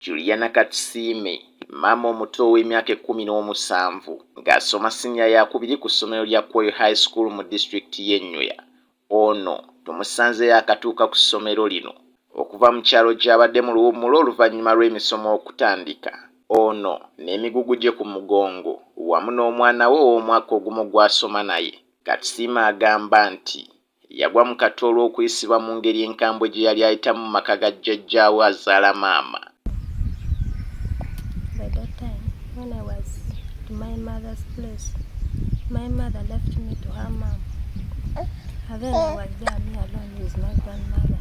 Juliana Katsiime, maama omuto ow'emyaka 17 ng'asoma siniya yakubiri ku ssomero lya Kwoyo High School mu disitulikiti y'e Nyoya. Ono tumusanzeyo akatuuka ku ssomero lino okuva mu kyalo gy'abadde mu luwummula oluvannyuma lw'emisomo okutandika. Ono n'emigugu gye ku mugongo wamu n'omwana we ow'omwaka ogumu gw'asoma naye. Katsiime agamba nti yagwa mu kato olw'okuyisibwa mu ngeri enkambwe gye yali ayitamu mu maka ga jjajjaawe azaala maama. By that time, when I was to my mother's place, my mother left me to her mom. And then I was there, me alone with my grandmother.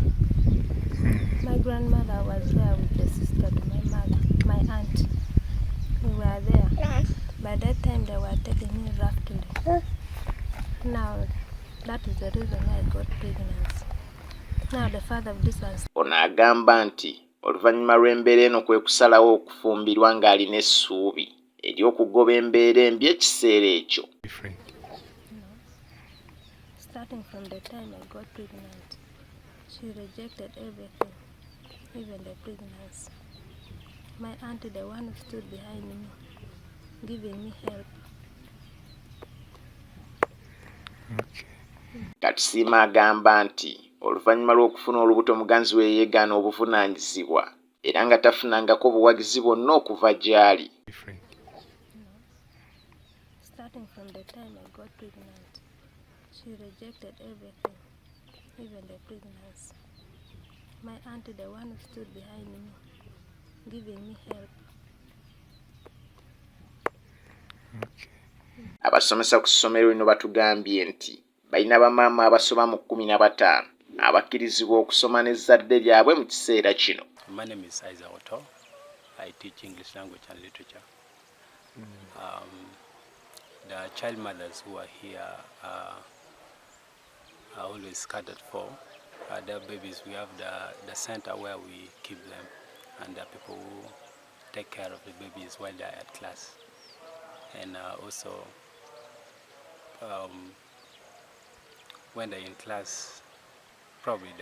My grandmother was there with the sister to my mother, my aunt. We were there. By that time, they were taking me roughly. Now, that is the reason I got pregnant. Now, the father of this was... Ono agamba nti oluvannyuma lw'embeera eno kwe kusalawo okufumbirwa ng'alina essuubi ery'okugoba embeera embi ekiseera ekyo. Starting from the time I got pregnant, she rejected everything, even the pregnancy. My auntie, the one who stood behind me, giving me help. Katsiime agamba nti oluvannyuma lw'okufuna olubuto muganzi we yeegaana obuvunaanyizibwa era nga tafunangako buwagizi bwonna okuva gy'ali. Starting from the time I got pregnant, she rejected everything, even the pregnancy. My auntie, the one who stood behind me, giving me help. Abasomesa ku ssomero lino batugambye nti balina bamaama abasoba mu 15 abakkirizibwa okusoma n'ezzadde lyabwe mu kiseera kino. My name is Otto. I teach English language and literature. The child mothers who are here are always scattered for their babies. We have the center where we keep them, and the people who take care of the babies while they are at class. And also, when they're in class, probably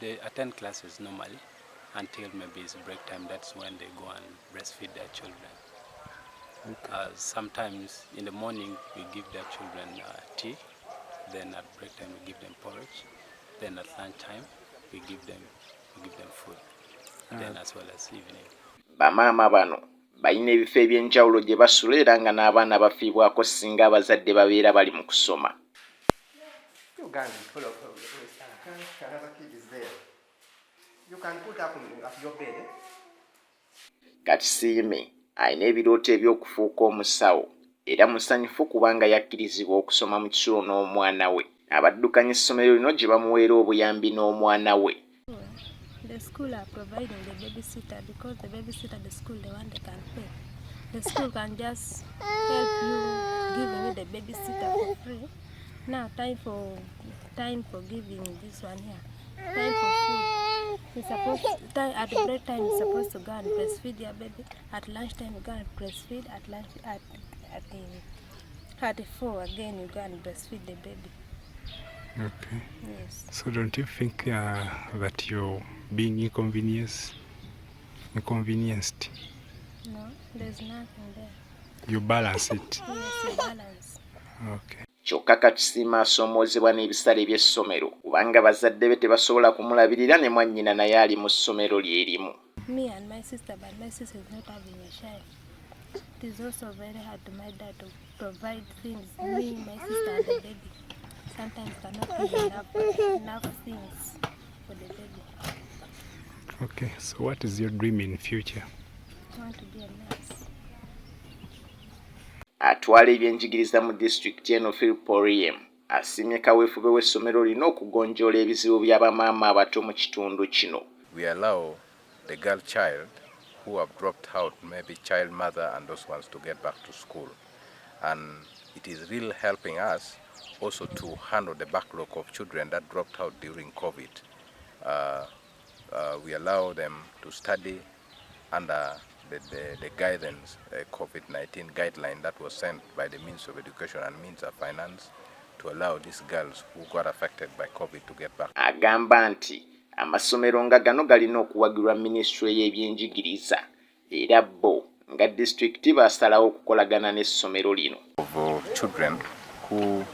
they attend classes normally until maybe it's break time. That's when they go and breastfeed their children. Okay. Sometimes in the morning we give their children tea, then at break time we give them porridge, then at lunch time we give them food, then as well as evening. Bamaama bano balina ebifo eby'enjawulo gye basula era nga n'abaana bafiibwako singa abazadde babeera bali mu kusoma. Katsiime alina ebirooto eby'okufuuka omusawo era musanyufu kubanga yakkirizibwa okusoma mu kisulo n'omwana we. Abaddukanya essomero lino gye bamuweera obuyambi n'omwana we. The school are providing the babysitter because the babysitter, the school, the one they can pay. The school can just help you giving you the babysitter for free. Now time for giving this one here. Time for food. You're supposed to, at the break time you're supposed to go and breastfeed your baby. At lunchtime you go and breastfeed. At lunch at 4 again you go and breastfeed the baby. Okay. Yes. So don't you think that you're being inconvenienced? No, there's nothing there. You balance it? Yes, you balance. Okay. Kyokka Katsiime asoomoozebwa n'ebisale by'essomero kubanga bazadde be tebasobola kumulabirira ne mwannyina naye ali mu ssomero lye limu. Me and my sister, but my sister is not having a child. It is also very hard to my dad to provide things. Me, my sister, and the baby sometimes cannot give enough things for the baby. Okay, so what is your dream in future? I want to be a nurse. Atwala ebyenjigiriza mu disitulikiti eno Philiporium asiimye kaweefube w'essomero lino okugonjoola ebizibu by'abamaama abato mu kitundu kino. We allow the girl child who have dropped out, maybe child mother and those ones, to get back to school. And it is really helping us also to handle the backlog of children that dropped out during COVID. We allow them to study under the guidance, COVID-19 guideline that was sent by the Ministry of Education and Ministry of Finance to allow these girls who got affected by COVID to get back. Agamba nti amasomero nga gano galina okuwagirwa minisitule y'ebyenjigiriza era bo nga disitulikiti basalawo okukolagana n'essomero lino. Of children who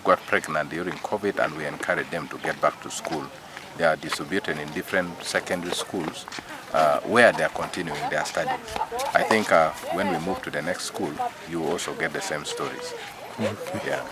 got pregnant during COVID, and we encourage them to get back to school. They are distributed in different secondary schools where they are continuing their studies. I think when we move to the next school, you will also get the same stories. Okay. Yeah.